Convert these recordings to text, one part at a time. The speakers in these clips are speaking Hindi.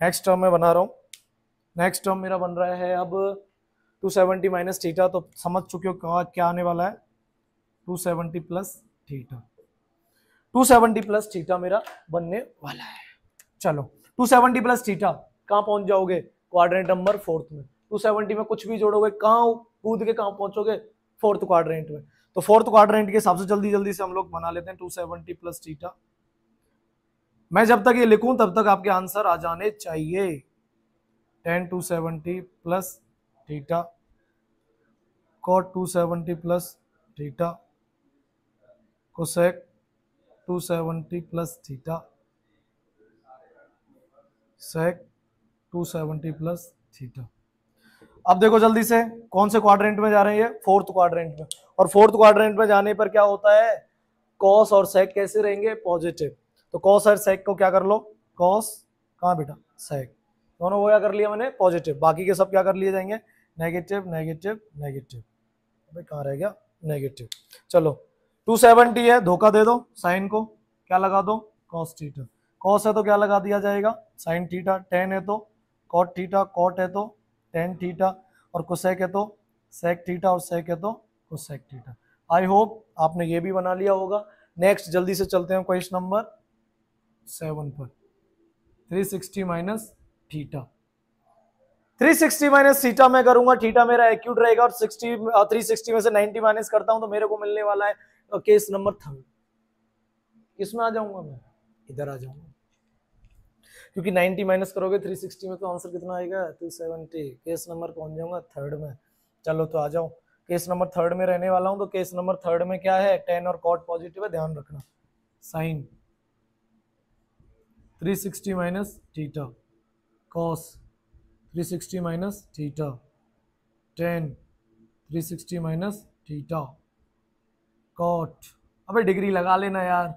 नेक्स्ट टर्म मैं बना रहा हूँ। नेक्स्ट टर्म मेरा बन रहा है अब 270 माइनस थीटा, तो समझ चुके हो क्या आने वाला है, 270 प्लस थीटा। 270 प्लस थीटा मेरा बनने वाला है। चलो 270 प्लस थीटा कहाँ पहुंच जाओगे, क्वाड्रेंट नंबर 4th में। 270 में कुछ भी जोड़ोगे कहाँ कूद के कहाँ पहुंचोगे, 4th क्वाड्रेंट में। तो 4th क्वाड्रेंट के हिसाब से जल्दी जल्दी से हम लोग बना लेते हैं 270 प्लस थीटा। मैं जब तक ये लिखूं तब तक आपके आंसर आ जाने चाहिए। tan 270 plus theta, cot 270 plus theta, cosec 270 plus theta, sec 270 plus theta. अब देखो जल्दी से कौन से क्वाड्रेंट में जा रहे हैं, 4th क्वाड्रेंट में। और 4th क्वाड्रेंट में जाने पर क्या होता है, cos और sec कैसे रहेंगे, पॉजिटिव। तो cos और sec को क्या कर लो, cos कहाँ बेटा, sec, दोनों को क्या कर लिया मैंने, पॉजिटिव। बाकी के सब क्या कर लिए जाएंगे, नेगेटिव नेगेटिव नेगेटिव। भाई कहाँ रह गया, नेगेटिव। चलो 270 है, धोखा दे दो, साइन को क्या लगा दो, cos थीटा। cos है तो क्या लगा दिया जाएगा, sin थीटा। tan है तो cot थीटा, cot है तो tan थीटा, और cosec है तो sec थीटा, और sec है तो cosec थीटा। आई होप आपने ये भी बना लिया होगा। नेक्स्ट जल्दी से चलते हैं क्वेश्चन नंबर 7 पर। 360 माइनस थीटा, 360 माइनस थीटा मैं करूंगा, थीटा मेरा एक्यूट रहेगा, और 360 में से 90 माइनस करता हूं तो मेरे को मिलने वाला है केस नंबर 3। किसमें आ जाऊंगा मैं, इधर आ जाऊंगा, क्योंकि 90 माइनस करोगे 360 में तो आंसर कितना आएगा, 270। केस नंबर पहुंच जाऊंगा 3rd में। चलो तो आ जाओ, केस नंबर 3rd में रहने वाला हूं। तो केस नंबर 3rd में क्या है, tan और cot पॉजिटिव है, ध्यान रखना। Sine 360 minus theta, cos 360 minus theta, tan 360 minus theta, cot, अबे डिग्री लगा लेना यार,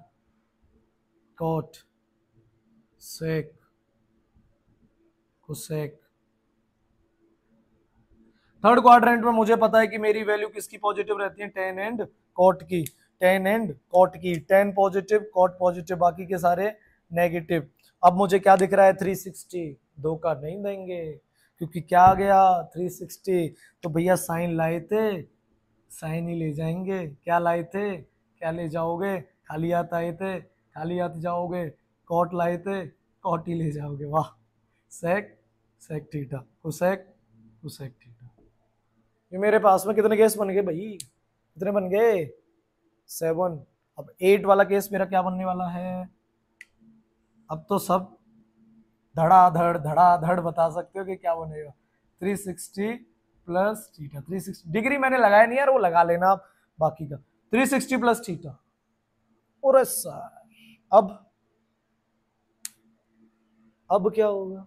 cot sec cosec। Third quadrant में मुझे पता है कि मेरी वैल्यू किसकी पॉजिटिव रहती है, tan एंड cot की, tan एंड cot की। tan पॉजिटिव, cot पॉजिटिव, बाकी के सारे नेगेटिव। अब मुझे क्या दिख रहा है, 360, धोखा नहीं देंगे, क्योंकि क्या आ गया 360, तो भैया साइन लाए थे, साइन ही ले जाएंगे। क्या लाए थे, क्या ले जाओगे, खाली हाथ आए थे, खाली हाथ जाओगे। कॉट लाए थे, कॉट ही ले जाओगे। वाह, sec sec theta, cosec cosec theta. ये मेरे पास में कितने केस बन गए भाई, कितने बन गए, 7। अब 8 वाला केस मेरा क्या बनने वाला है, अब तो सब धड़ाधड़ बता सकते हो कि क्या बनेगा। 360 प्लस थीटा, 360 डिग्री मैंने लगाया नहीं यार, वो लगा लेना आप बाकी का। 360 प्लस थीटा, और सर अब क्या होगा,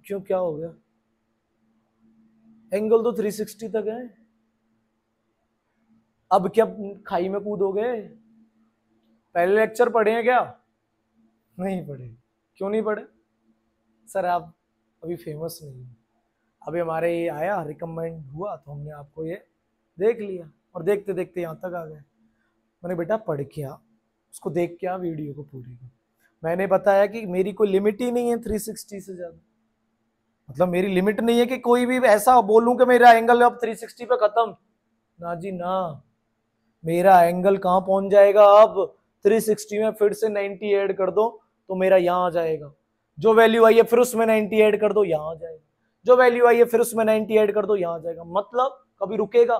क्यों क्या हो गया, एंगल तो 360 तक है, अब क्या खाई में कूदोगे। पहले लेक्चर पढ़े हैं क्या, नहीं पढ़े, क्यों नहीं पढ़े सर, आप अभी फेमस नहीं है। अभी हमारे ये आया, रिकमेंड हुआ तो हमने आपको ये देख लिया, और देखते देखते यहाँ तक आ गए। मैंने बेटा पढ़ के आ, उसको देख के आ वीडियो को पूरी को। मैंने बताया कि मेरी कोई लिमिट ही नहीं है 360 से ज्यादा, मतलब मेरी लिमिट नहीं है कि कोई भी ऐसा बोलूं कि मेरा एंगल अब 360 पे खत्म, ना जी ना। मेरा एंगल कहाँ पहुंच जाएगा अब, 360 में फिर से 90 ऐड कर दो तो मेरा यहाँ आ जाएगा। जो वैल्यू आई है फिर उसमें 90 ऐड कर दो, यहाँ आ जाएगा। जो वैल्यू आई है फिर उसमें 90 ऐड कर दो, यहाँ आ जाएगा। मतलब कभी रुकेगा,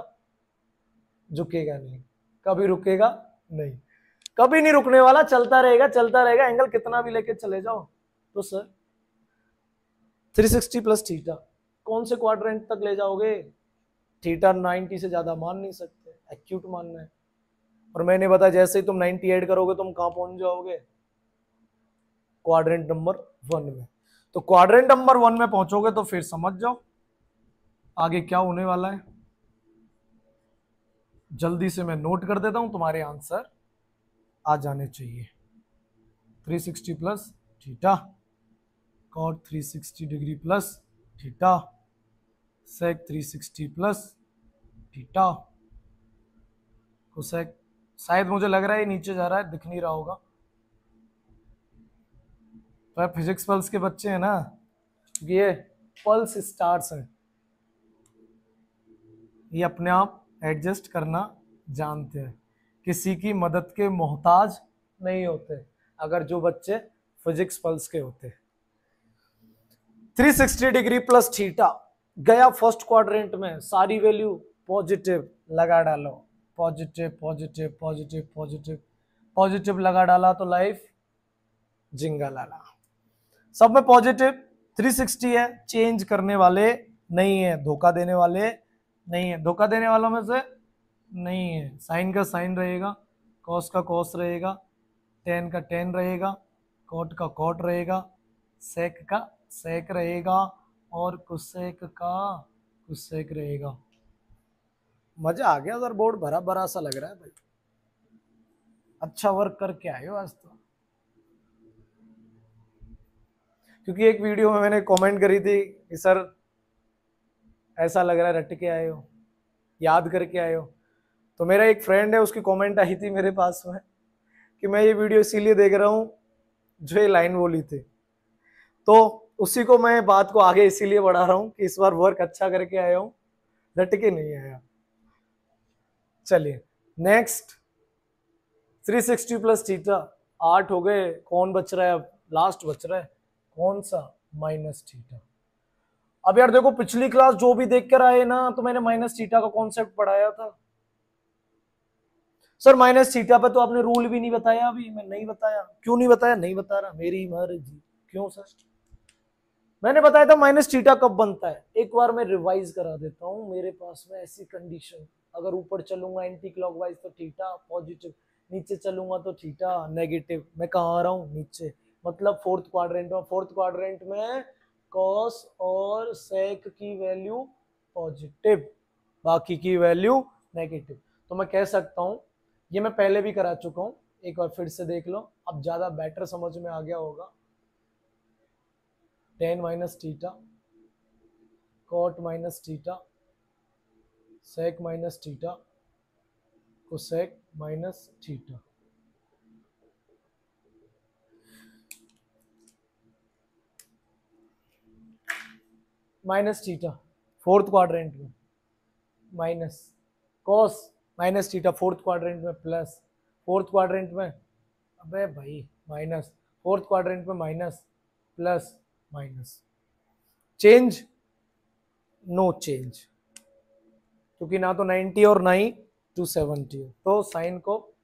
झुकेगा नहीं, कभी रुकेगा नहीं, कभी नहीं रुकने वाला, चलता रहेगा चलता रहेगा, एंगल कितना भी लेके चले जाओ। तो सर 360 प्लस थीटा कौन से क्वाड्रेंट तक ले जाओगे, थीटा 90 से ज्यादा मान नहीं सकते, एक्यूट मानना है। और मैंने बताया जैसे ही तुम 90 ऐड करोगे तुम कहां पहुंच जाओगे, क्वाड्रेंट नंबर 1 में। तो क्वाड्रेंट नंबर 1 में पहुंचोगे तो फिर समझ जाओ आगे क्या होने वाला है। जल्दी से मैं नोट कर देता हूं, तुम्हारे आंसर आ जाने चाहिए। 360 plus theta, cot 360 degree plus theta, sec 360 plus theta, cosec, शायद मुझे लग रहा है नीचे जा रहा है, दिख नहीं रहा होगा। तो फिजिक्स पल्स के बच्चे हैं ना, क्योंकि ये पल्स स्टार्स हैं, ये अपने आप एडजस्ट करना जानते हैं, किसी की मदद के मोहताज नहीं होते अगर जो बच्चे फिजिक्स पल्स के होते। 360 डिग्री प्लस थीटा गया फर्स्ट क्वाड्रेंट में, सारी वैल्यू पॉजिटिव लगा डालो, positive positive positive positive positive लगा डाला तो लाइफ जिंगा लाला, सब में पॉजिटिव। 360 है, चेंज करने वाले नहीं है, धोखा देने वाले नहीं है, धोखा देने वालों में से नहीं है। साइन का साइन रहेगा, कॉस का कॉस रहेगा, टेन का टेन रहेगा, कॉट का कॉट रहेगा, सेक का सेक रहेगा और कुसेक का कुसेक रहेगा। मजा आ गया सर, बोर्ड भरा भरा सा लग रहा है भाई, अच्छा वर्क करके आए हो आज तो। क्योंकि एक वीडियो में मैंने कमेंट करी थी कि सर ऐसा लग रहा है रट के आए हो, याद करके आए हो, तो मेरा एक फ्रेंड है उसकी कमेंट आई थी मेरे पास में कि मैं ये वीडियो इसीलिए देख रहा हूँ जो ये लाइन बोली थी, तो उसी को मैं बात को आगे इसीलिए बढ़ा रहा हूँ कि इस बार वर्क अच्छा करके आया हूँ, रट के नहीं आया। चलिए नेक्स्ट, 360 प्लस थीटा, 8 हो गए, कौन बच रहा है अब, लास्ट बच रहा है कौन सा, माइनस थीटा। अब यार देखो पिछली क्लास जो भी देख कर आए ना, तो मैंने माइनस थीटा का कॉन्सेप्ट पढ़ाया था। सर माइनस थीटा पे तो आपने रूल भी नहीं बताया, अभी मैं नहीं बताया, क्यों नहीं बताया, नहीं बता रहा, मेरी मर्जी। क्यों सर, मैंने बताया था माइनस थीटा कब बनता है, एक बार मैं रिवाइज करा देता हूं। मेरे पास में ऐसी कंडीशन, अगर ऊपर चलूंगा एंटी क्लॉकवाइज तो थीटा पॉजिटिव, नीचे चलूंगा तो थीटा नेगेटिव। मैं कहाँ आ रहा हूँ, नीचे, मतलब फोर्थ क्वाड्रेंट में। फोर्थ क्वाड्रेंट में कॉस और सेक की वैल्यू पॉजिटिव, बाकी की वैल्यू नेगेटिव। तो मैं कह सकता हूं, ये मैं पहले भी करा चुका हूं, एक बार फिर से देख लो, अब ज्यादा बेटर समझ में आ गया होगा। Tan minus theta, cot minus theta, sec minus theta, cosec minus theta. Minus theta fourth quadrant में, minus cos minus theta fourth quadrant में, प्लस फोर्थ क्वाड्रेंट में, अबे भाई माइनस, फोर्थ क्वाड्रेंट में minus, plus minus. Change, no change, क्योंकि ना तो 90 और ना ही 270 है, तो साइन को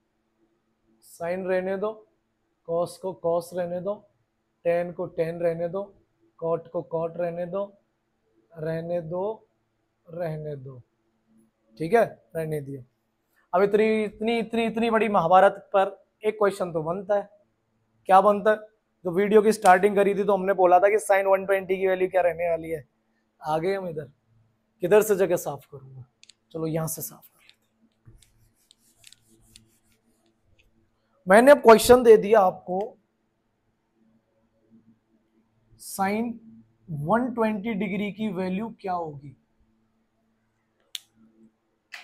साइन रहने दो, कॉस को कॉस रहने दो, टेन को टेन रहने दो, कॉट को कॉट रहने दो, रहने दो, रहने दो, ठीक है, रहने दिया। अब इतनी इतनी इतनी इतनी बड़ी महाभारत पर एक क्वेश्चन तो बनता है, क्या बनता है, जो वीडियो की स्टार्टिंग करी थी तो हमने बोला था कि साइन 120 की वैल्यू क्या रहने वाली है। आ गए हम इधर, किधर से जगह साफ करूंगा, चलो यहां से साफ कर लेते। मैंने अब क्वेश्चन दे दिया आपको, साइन 120 डिग्री की वैल्यू क्या होगी।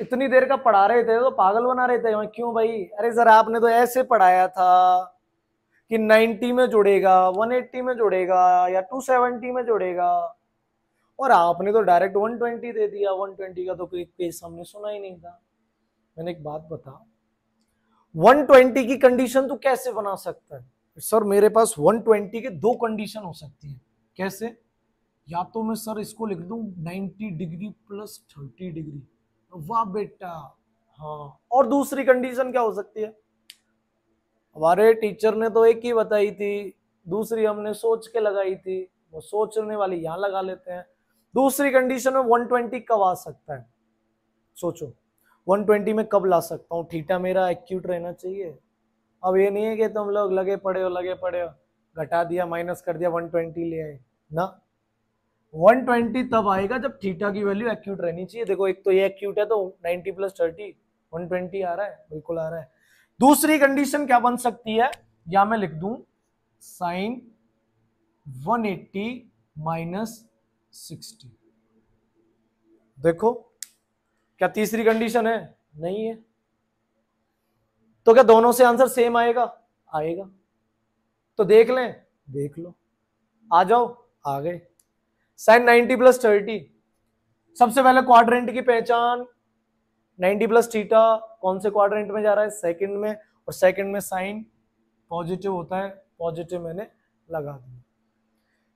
इतनी देर का पढ़ा रहे थे तो पागल बना रहे थे, क्यों भाई, अरे सर आपने तो ऐसे पढ़ाया था कि 90 में जुड़ेगा, 180 में जुड़ेगा या 270 में जुड़ेगा, और आपने तो डायरेक्ट 120 दे दिया। 120 का तो कोई केस हमने सुना ही नहीं था। मैंने एक बात बता, 120 की कंडीशन तो कैसे बना सकता है सर, मेरे पास 120 के दो कंडीशन हो सकती है। कैसे, या तो मैं सर इसको लिख दूं 90 डिग्री प्लस 30 डिग्री, वाह बेटा, हाँ, और दूसरी कंडीशन क्या हो सकती है, हमारे टीचर ने तो एक ही बताई थी, दूसरी हमने सोच के लगाई थी, वो सोचने वाली यहां लगा लेते हैं। दूसरी कंडीशन में 120 कब आ सकता है, सोचो 120 में कब ला सकता हूँ, थीटा मेरा एक्यूट रहना चाहिए। अब ये नहीं है कि तुम लोग लगे पड़े हो, घटा दिया माइनस कर दिया 120 ले आए ना। 120 तब आएगा जब थीटा की वैल्यू एक्यूट रहनी चाहिए। देखो एक तो ये एक्यूट है तो 90 प्लस 30 120 आ रहा है, बिल्कुल आ रहा है। दूसरी कंडीशन क्या बन सकती है, या मैं लिख दूं साइन 180 माइनस 60। देखो क्या तीसरी कंडीशन है, नहीं है, तो क्या दोनों से आंसर सेम आएगा, आएगा, तो देख लें, देख लो, आ जाओ, आ गए। साइन 90 प्लस 30, सबसे पहले क्वाड्रेंट की पहचान, 90 प्लस थीटा कौन से क्वाड्रेंट में जा रहा है, सेकंड में, और सेकंड में साइन पॉजिटिव होता है, पॉजिटिव मैंने लगा दिया।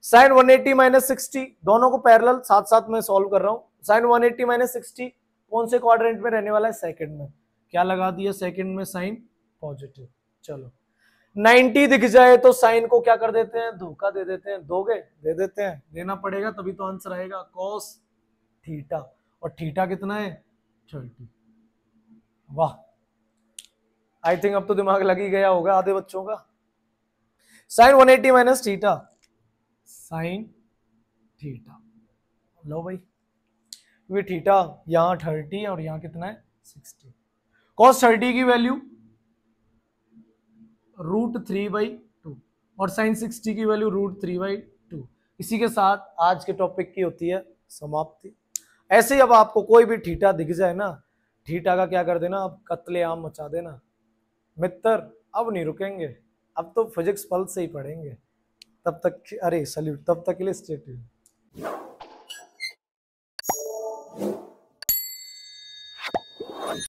साइन 180 माइनस 60, दोनों को पैरेलल साथ साथ में सॉल्व कर रहा हूं। साइन 180 माइनस 60 कौन से क्वाड्रेंट में रहने वाला है, सेकंड में, क्या लगा दिया, सेकंड में साइन पॉजिटिव। चलो 90 दिख जाए तो साइन को क्या कर देते हैं, धोखा दे देते हैं, दोगे, दे देते हैं, देना पड़ेगा तभी तो आंसर आएगा, कॉस थीटा, और थीटा कितना है, 30। वाह, आई थिंक अब तो दिमाग लग ही गया होगा आधे बच्चों का। Sine 180 minus theta, sine theta, लो भाई, क्योंकि थीटा यहां 30 और यहां कितना है 60, कॉस 30 की वैल्यू √3/2 और साइन 60 की वैल्यू √3/2। इसी के साथ आज के टॉपिक की होती है समाप्ति। ऐसे ही अब आपको कोई भी थीटा दिख जाए ना, थीटा का क्या कर देना, अब कत्लेआम मचा देना मित्र, अब नहीं रुकेंगे, अब तो फिजिक्स पल्स से ही पढ़ेंगे। तब तक, अरे सल्यूट, तब तक के लिए स्टे ट्यून्ड।